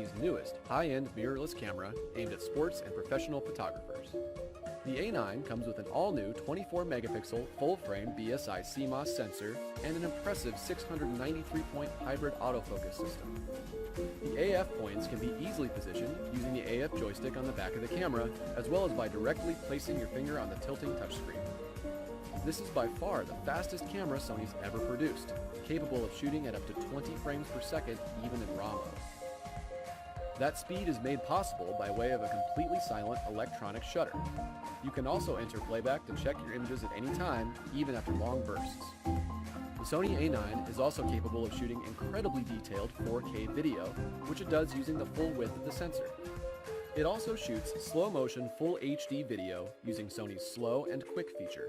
Sony's newest high-end mirrorless camera aimed at sports and professional photographers. The A9 comes with an all-new 24-megapixel full-frame BSI CMOS sensor and an impressive 693-point hybrid autofocus system. The AF points can be easily positioned using the AF joystick on the back of the camera, as well as by directly placing your finger on the tilting touchscreen. This is by far the fastest camera Sony's ever produced, capable of shooting at up to 20 frames per second even in RAW mode. That speed is made possible by way of a completely silent electronic shutter. You can also enter playback to check your images at any time, even after long bursts. The Sony A9 is also capable of shooting incredibly detailed 4K video, which it does using the full width of the sensor. It also shoots slow-motion full HD video using Sony's Slow and Quick feature.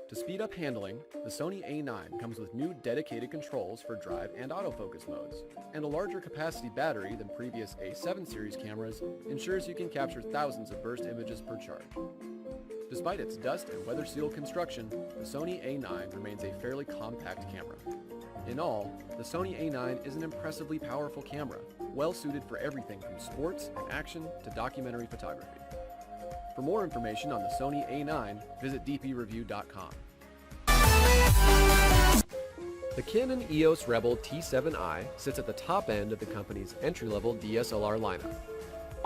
To speed up handling, the Sony A9 comes with new dedicated controls for drive and autofocus modes, and a larger capacity battery than previous A7 series cameras ensures you can capture thousands of burst images per charge. Despite its dust and weather-sealed construction, the Sony A9 remains a fairly compact camera. In all, the Sony A9 is an impressively powerful camera, well suited for everything from sports and action to documentary photography. For more information on the Sony A9, visit dpreview.com. The Canon EOS Rebel T7i sits at the top end of the company's entry-level DSLR lineup.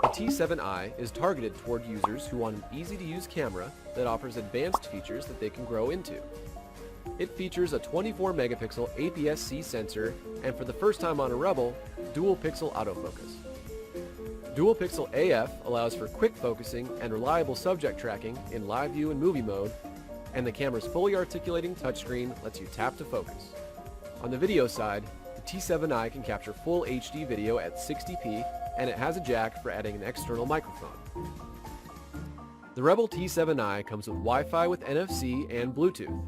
The T7i is targeted toward users who want an easy-to-use camera that offers advanced features that they can grow into. It features a 24-megapixel APS-C sensor and, for the first time on a Rebel, dual-pixel autofocus. Dual-pixel AF allows for quick focusing and reliable subject tracking in live view and movie mode, and the camera's fully articulating touchscreen lets you tap to focus. On the video side, the T7i can capture full HD video at 60p, and it has a jack for adding an external microphone. The Rebel T7i comes with Wi-Fi with NFC and Bluetooth.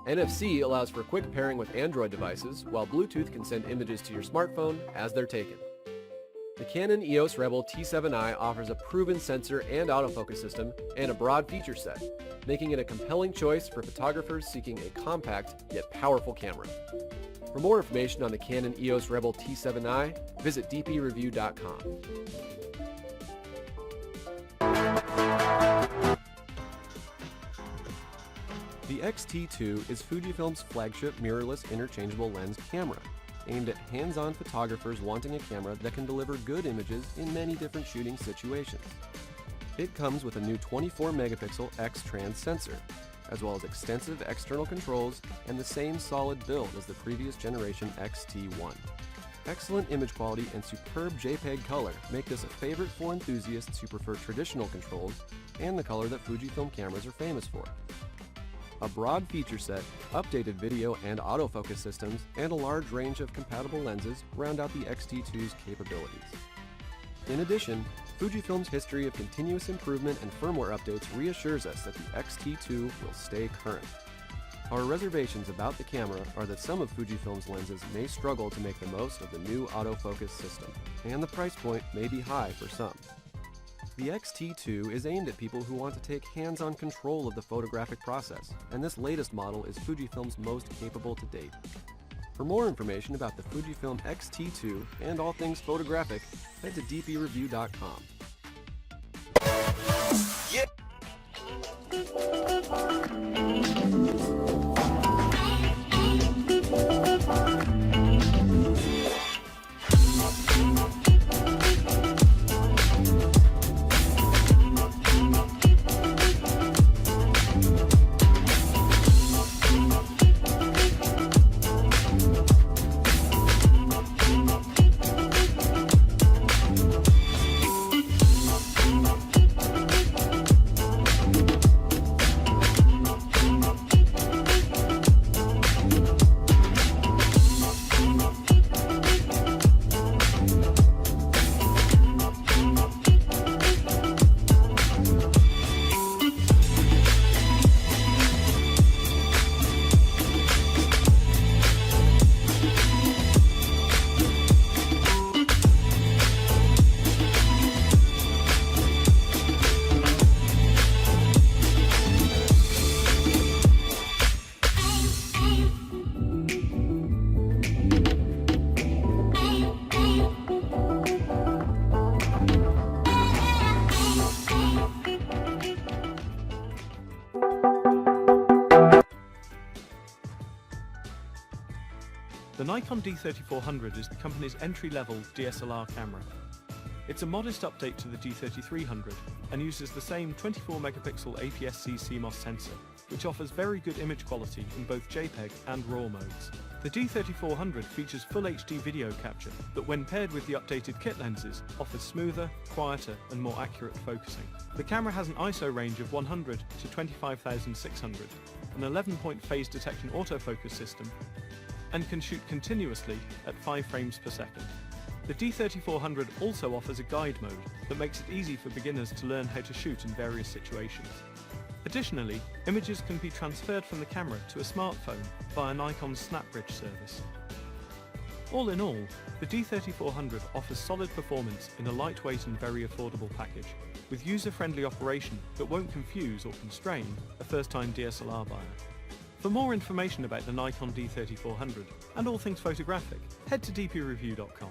NFC allows for quick pairing with Android devices, while Bluetooth can send images to your smartphone as they're taken. The Canon EOS Rebel T7i offers a proven sensor and autofocus system and a broad feature set, making it a compelling choice for photographers seeking a compact yet powerful camera. For more information on the Canon EOS Rebel T7i, visit dpreview.com. The X-T2 is Fujifilm's flagship mirrorless interchangeable lens camera, aimed at hands-on photographers wanting a camera that can deliver good images in many different shooting situations. It comes with a new 24-megapixel X-Trans sensor, as well as extensive external controls and the same solid build as the previous generation X-T1. Excellent image quality and superb JPEG color make this a favorite for enthusiasts who prefer traditional controls and the color that Fujifilm cameras are famous for. A broad feature set, updated video and autofocus systems, and a large range of compatible lenses round out the X-T2's capabilities. In addition, Fujifilm's history of continuous improvement and firmware updates reassures us that the X-T2 will stay current. Our reservations about the camera are that some of Fujifilm's lenses may struggle to make the most of the new autofocus system, and the price point may be high for some. The X-T2 is aimed at people who want to take hands-on control of the photographic process, and this latest model is Fujifilm's most capable to date. For more information about the Fujifilm X-T2 and all things photographic, head to dpreview.com. Nikon D3400 is the company's entry-level DSLR camera. It's a modest update to the D3300 and uses the same 24-megapixel APS-C CMOS sensor, which offers very good image quality in both JPEG and RAW modes. The D3400 features Full HD video capture that, when paired with the updated kit lenses, offers smoother, quieter and more accurate focusing. The camera has an ISO range of 100 to 25,600, an 11-point phase detection autofocus system, and can shoot continuously at 5 frames per second. The D3400 also offers a guide mode that makes it easy for beginners to learn how to shoot in various situations. Additionally, images can be transferred from the camera to a smartphone via Nikon's SnapBridge service. All in all, the D3400 offers solid performance in a lightweight and very affordable package, with user-friendly operation that won't confuse or constrain a first-time DSLR buyer. For more information about the Nikon D3400 and all things photographic, head to dpreview.com.